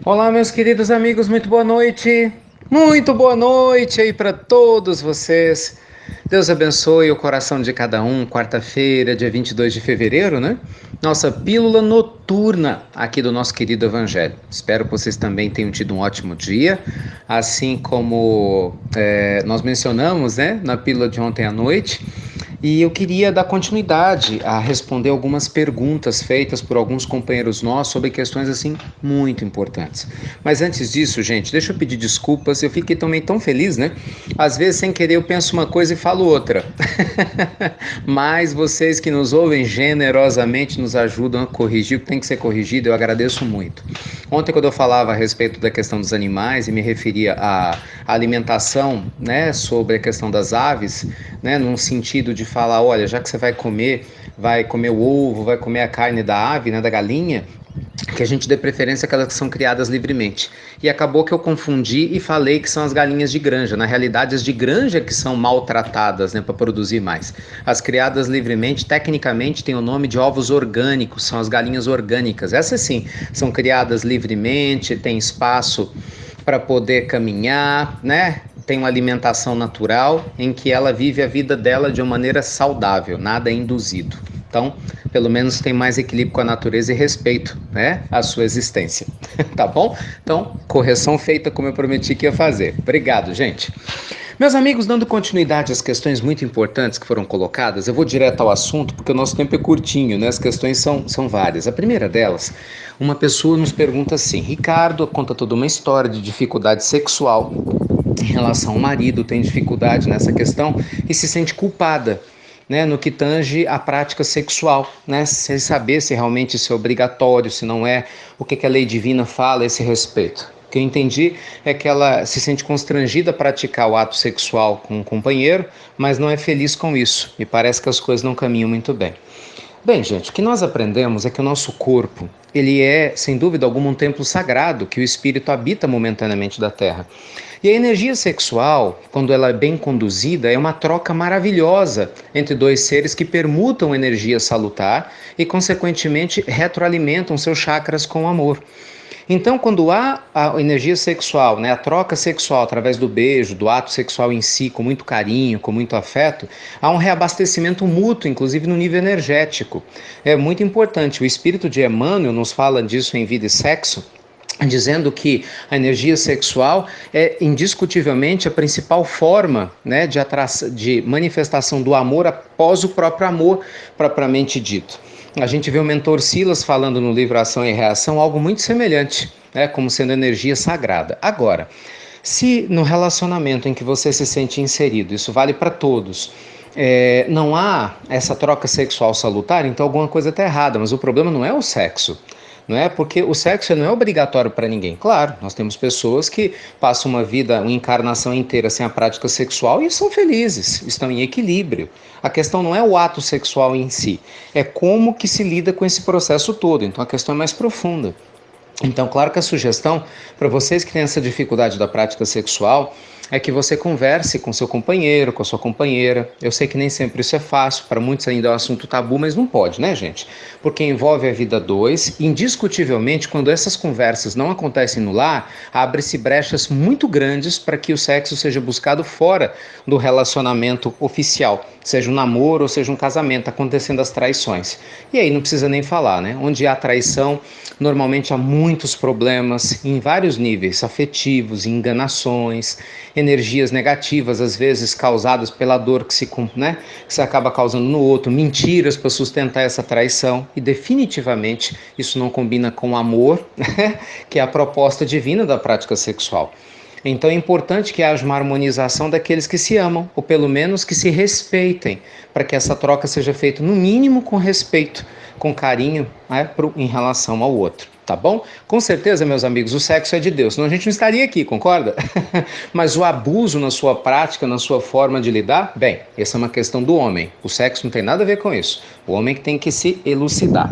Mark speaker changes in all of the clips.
Speaker 1: Olá, meus queridos amigos, muito boa noite. Muito boa noite aí para todos vocês. Deus abençoe o coração de cada um. Quarta-feira, dia 22 de fevereiro, né? Nossa pílula noturna aqui do nosso querido Evangelho. Espero que vocês também tenham tido um ótimo dia, assim como nós mencionamos, né, na pílula de ontem à noite. E eu queria dar continuidade a responder algumas perguntas feitas por alguns companheiros nossos sobre questões assim muito importantes. Mas antes disso, gente, deixa eu pedir desculpas. Eu fiquei também tão feliz, né? Às vezes, sem querer, eu penso uma coisa e falo outra. Mas vocês que nos ouvem generosamente nos ajudam a corrigir o que tem que ser corrigido. Eu agradeço muito. Ontem, quando eu falava a respeito da questão dos animais e me referia à alimentação, né, sobre a questão das aves, né, num sentido de falar, olha, já que você vai comer o ovo, vai comer a carne da ave, né, da galinha, que a gente dê preferência àquelas que são criadas livremente. E acabou que eu confundi e falei que são as galinhas de granja. Na realidade, as de granja que são maltratadas, né, para produzir mais. As criadas livremente, tecnicamente, têm o nome de ovos orgânicos, são as galinhas orgânicas. Essas sim, são criadas livremente, têm espaço para poder caminhar, né? Tem uma alimentação natural em que ela vive a vida dela de uma maneira saudável, nada induzido. Então, pelo menos tem mais equilíbrio com a natureza e respeito, né, à sua existência. Tá bom? Então, correção feita como eu prometi que ia fazer. Obrigado, gente. Meus amigos, dando continuidade às questões muito importantes que foram colocadas, eu vou direto ao assunto porque o nosso tempo é curtinho, né? As questões são várias. A primeira delas, uma pessoa nos pergunta assim: Ricardo, conta toda uma história de dificuldade sexual em relação ao marido, tem dificuldade nessa questão e se sente culpada, né, no que tange à prática sexual, né, sem saber se realmente isso é obrigatório, se não é, o que a lei divina fala a esse respeito. O que eu entendi é que ela se sente constrangida a praticar o ato sexual com um companheiro, mas não é feliz com isso, e parece que as coisas não caminham muito bem. Bem, gente, o que nós aprendemos é que o nosso corpo, ele é, sem dúvida alguma, um templo sagrado, que o espírito habita momentaneamente da terra. E a energia sexual, quando ela é bem conduzida, é uma troca maravilhosa entre dois seres que permutam energia salutar e, consequentemente, retroalimentam seus chakras com amor. Então, quando há a energia sexual, né, a troca sexual através do beijo, do ato sexual em si, com muito carinho, com muito afeto, há um reabastecimento mútuo, inclusive no nível energético. É muito importante. O espírito de Emmanuel nos fala disso em Vida e Sexo, dizendo que a energia sexual é indiscutivelmente a principal forma, né, de manifestação do amor após o próprio amor propriamente dito. A gente vê o mentor Silas falando no livro Ação e Reação algo muito semelhante, né, como sendo energia sagrada. Agora, se no relacionamento em que você se sente inserido, isso vale para todos, não há essa troca sexual salutar, então alguma coisa está errada, mas o problema não é o sexo. Não é? Porque o sexo não é obrigatório para ninguém. Claro, nós temos pessoas que passam uma vida, uma encarnação inteira sem a prática sexual e são felizes, estão em equilíbrio. A questão não é o ato sexual em si, é como que se lida com esse processo todo. Então a questão é mais profunda. Então, claro que a sugestão para vocês que têm essa dificuldade da prática sexual é que você converse com seu companheiro, com a sua companheira. Eu sei que nem sempre isso é fácil, para muitos ainda é um assunto tabu, mas não pode, né, gente? Porque envolve a vida dois. Indiscutivelmente, quando essas conversas não acontecem no lar, abre-se brechas muito grandes para que o sexo seja buscado fora do relacionamento oficial, seja um namoro ou seja um casamento, acontecendo as traições. E aí não precisa nem falar, né? Onde há traição, normalmente há muitos problemas em vários níveis, afetivos, enganações, energias negativas, às vezes causadas pela dor que se acaba causando no outro, mentiras para sustentar essa traição, e definitivamente isso não combina com o amor, que é a proposta divina da prática sexual. Então é importante que haja uma harmonização daqueles que se amam, ou pelo menos que se respeitem, para que essa troca seja feita no mínimo com respeito, com carinho, né, em relação ao outro. Tá bom? Com certeza, meus amigos, o sexo é de Deus, senão a gente não estaria aqui, concorda? Mas o abuso na sua prática, na sua forma de lidar, bem, essa é uma questão do homem. O sexo não tem nada a ver com isso. O homem que tem que se elucidar.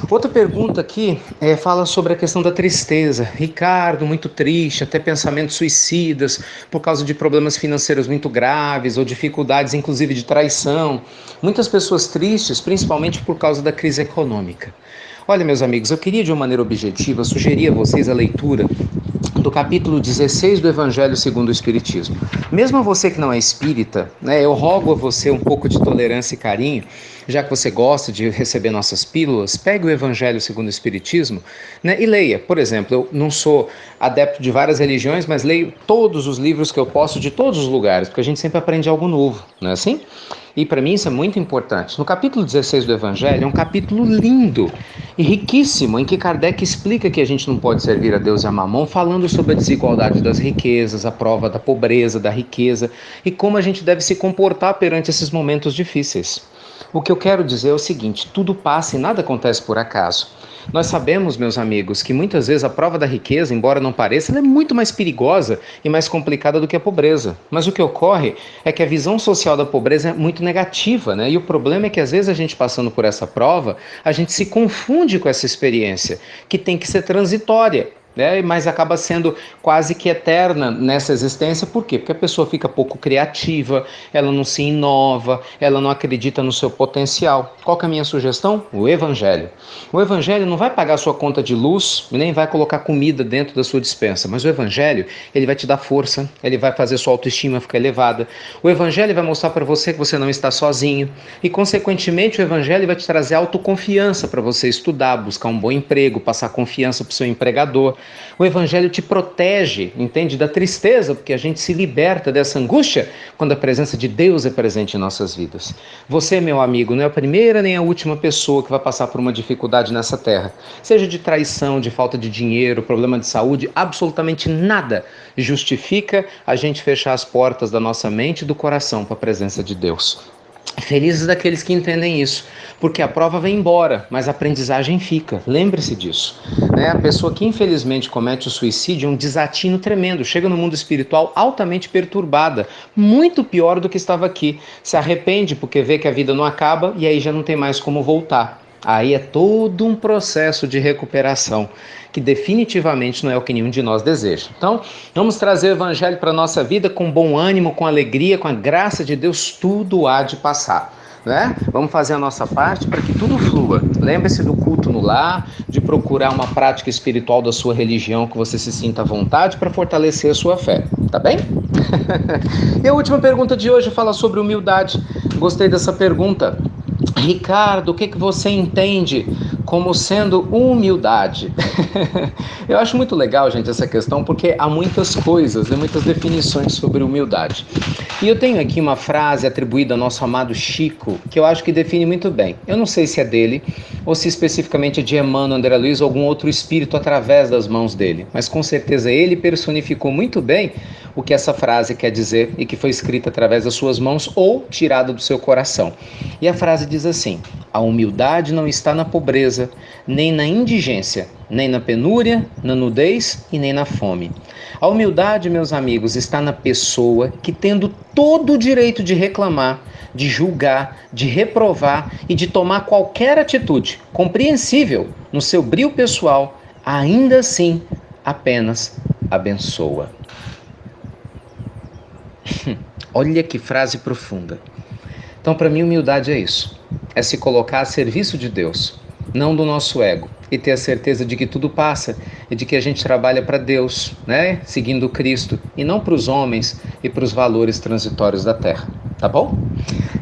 Speaker 1: Outra pergunta aqui fala sobre a questão da tristeza. Ricardo, muito triste, até pensamentos suicidas por causa de problemas financeiros muito graves ou dificuldades, inclusive de traição. Muitas pessoas tristes, principalmente por causa da crise econômica. Olha, meus amigos, eu queria de uma maneira objetiva sugerir a vocês a leitura do capítulo 16 do Evangelho segundo o Espiritismo. Mesmo você que não é espírita, né, eu rogo a você um pouco de tolerância e carinho, já que você gosta de receber nossas pílulas, pegue o Evangelho segundo o Espiritismo, né, e leia. Por exemplo, eu não sou adepto de várias religiões, mas leio todos os livros que eu posso de todos os lugares, porque a gente sempre aprende algo novo, não é assim? E para mim isso é muito importante. No capítulo 16 do Evangelho é um capítulo lindo e riquíssimo, em que Kardec explica que a gente não pode servir a Deus e a Mamon, falando sobre a desigualdade das riquezas, a prova da pobreza, da riqueza, e como a gente deve se comportar perante esses momentos difíceis. O que eu quero dizer é o seguinte: tudo passa e nada acontece por acaso. Nós sabemos, meus amigos, que muitas vezes a prova da riqueza, embora não pareça, ela é muito mais perigosa e mais complicada do que a pobreza. Mas o que ocorre é que a visão social da pobreza é muito negativa, né? E o problema é que às vezes a gente passando por essa prova, a gente se confunde com essa experiência, que tem que ser transitória. Mas acaba sendo quase que eterna nessa existência. Por quê? Porque a pessoa fica pouco criativa, ela não se inova, ela não acredita no seu potencial. Qual que é a minha sugestão? O Evangelho. O Evangelho não vai pagar a sua conta de luz, nem vai colocar comida dentro da sua despensa, mas o Evangelho, ele vai te dar força, ele vai fazer sua autoestima ficar elevada. O Evangelho vai mostrar para você que você não está sozinho e, consequentemente, o Evangelho vai te trazer autoconfiança para você estudar, buscar um bom emprego, passar confiança para o seu empregador. O Evangelho te protege, entende, da tristeza, porque a gente se liberta dessa angústia quando a presença de Deus é presente em nossas vidas. Você, meu amigo, não é a primeira nem a última pessoa que vai passar por uma dificuldade nessa terra. Seja de traição, de falta de dinheiro, problema de saúde, absolutamente nada justifica a gente fechar as portas da nossa mente e do coração para a presença de Deus. Felizes daqueles que entendem isso, porque a prova vem embora, mas a aprendizagem fica. Lembre-se disso. A pessoa que infelizmente comete o suicídio é um desatino tremendo, chega no mundo espiritual altamente perturbada, muito pior do que estava aqui. Se arrepende porque vê que a vida não acaba e aí já não tem mais como voltar. Aí é todo um processo de recuperação que definitivamente não é o que nenhum de nós deseja. Então, vamos trazer o Evangelho para a nossa vida com bom ânimo, com alegria, com a graça de Deus, tudo há de passar. Vamos fazer a nossa parte para que tudo flua. Lembre-se do culto no lar, de procurar uma prática espiritual da sua religião que você se sinta à vontade para fortalecer a sua fé. Tá bem? E a última pergunta de hoje fala sobre humildade. Gostei dessa pergunta. Ricardo, o que você entende como sendo humildade? Eu acho muito legal, gente, essa questão, porque há muitas coisas, muitas definições sobre humildade. E eu tenho aqui uma frase atribuída ao nosso amado Chico, que eu acho que define muito bem. Eu não sei se é dele, ou se especificamente é de Emmanuel, André Luiz, ou algum outro espírito através das mãos dele. Mas com certeza ele personificou muito bem o que essa frase quer dizer e que foi escrita através das suas mãos ou tirada do seu coração. E a frase diz assim: a humildade não está na pobreza, nem na indigência, nem na penúria, na nudez e nem na fome. A humildade, meus amigos, está na pessoa que, tendo todo o direito de reclamar, de julgar, de reprovar e de tomar qualquer atitude compreensível no seu brio pessoal, ainda assim apenas abençoa. Olha que frase profunda. Então, para mim, humildade é isso. É se colocar a serviço de Deus, não do nosso ego. E ter a certeza de que tudo passa e de que a gente trabalha para Deus, seguindo Cristo, e não para os homens e para os valores transitórios da terra. Tá bom?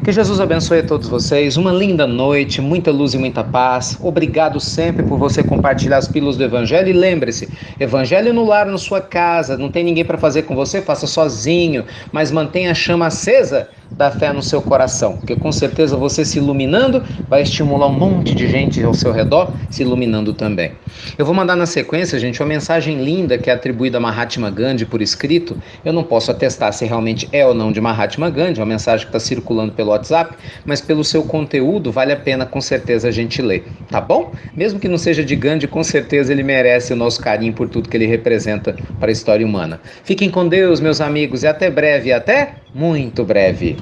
Speaker 1: Que Jesus abençoe a todos vocês. Uma linda noite, muita luz e muita paz. Obrigado sempre por você compartilhar as pílulas do Evangelho. E lembre-se, Evangelho no lar, na sua casa. Não tem ninguém para fazer com você, faça sozinho. Mas mantenha a chama acesa da fé no seu coração. Porque com certeza você se iluminando vai estimular um monte de gente ao seu redor se iluminando também. Eu vou mandar na sequência, gente, uma mensagem linda que é atribuída a Mahatma Gandhi por escrito. Eu não posso atestar se realmente é ou não de Mahatma Gandhi, uma mensagem que está circulando pelo WhatsApp, mas pelo seu conteúdo vale a pena com certeza a gente ler, tá bom? Mesmo que não seja de Gandhi, com certeza ele merece o nosso carinho por tudo que ele representa para a história humana. Fiquem com Deus, meus amigos, e até breve, até muito breve.